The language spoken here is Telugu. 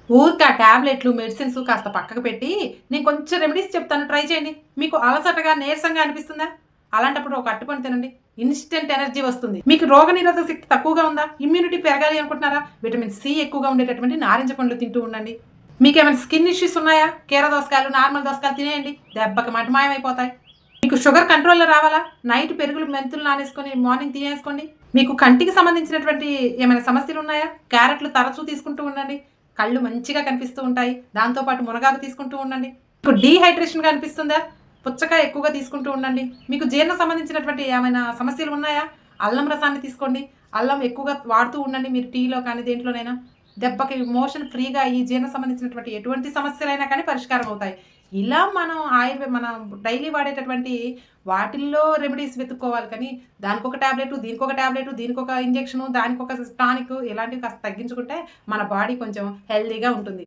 ఊరికే ఆ టాబ్లెట్లు, మెడిసిన్స్ కాస్త పక్కకు పెట్టి, నేను కొంచెం రెమెడీస్ చెప్తాను ట్రై చేయండి. మీకు అలసటగా, నీరసంగా అనిపిస్తుందా? అలాంటప్పుడు ఒక అరటిపండు తినండి. ఇన్‌స్టంట్ ఎనర్జీ వస్తుంది. మీకు రోగనిరోధక శక్తి తక్కువగా ఉందా? ఇమ్యూనిటీ పెరగాలి అనుకుంటున్నారా? విటమిన్ సి ఎక్కువగా ఉండేటటువంటి నారింజ పండ్లు తింటూ ఉండండి. మీకేమైనా స్కిన్ ఇష్యూస్ ఉన్నాయా? కీర దోసకాయలు, నార్మల్ దోసకాయలు తినేయండి. దెబ్బకి మటమాయమైపోతాయి. మీకు షుగర్ కంట్రోల్‌లో రావాలా? నైట్ పెరుగులు, మెంతులు నానేసుకొని మార్నింగ్ తినేసుకోండి. మీకు కంటికి సంబంధించినటువంటి ఏమైనా సమస్యలున్నాయా? క్యారెట్లు తరచూ తీసుకుంటూ ఉండండి. కళ్ళు మంచిగా కనిపిస్తూ ఉంటాయి. దాంతో పాటు మునగాకు తీసుకుంటూ ఉండండి. మీకు డీహైడ్రేషన్‌గా అనిపిస్తుందా? పుచ్చకాయ ఎక్కువగా తీసుకుంటూ ఉండండి. మీకు జీర్ణ సంబంధించినటువంటి ఏమైనా సమస్యలు ఉన్నాయా? అల్లం రసాన్ని తీసుకోండి. అల్లం ఎక్కువగా వాడుతూ ఉండండి మీరు టీలో కానీ దేంట్లోనైనా. దెబ్బకి మోషన్ ఫ్రీగా ఈ జీర్ణ సంబంధించినటువంటి ఎటువంటి సమస్యలైనా కానీ పరిష్కారం అవుతాయి. ఇలా మనం డైలీ వాడేటటువంటి వాటిల్లో రెమెడీస్ వెతుక్కోవాలి కానీ, దానికొక టాబ్లెటు, దీనికొక టాబ్లెటు, దీనికొక ఇంజెక్షను, దానికొక టానిక్ ఇలాంటివి కాస్త తగ్గించుకుంటే మన బాడీ కొంచెం హెల్తీగా ఉంటుంది.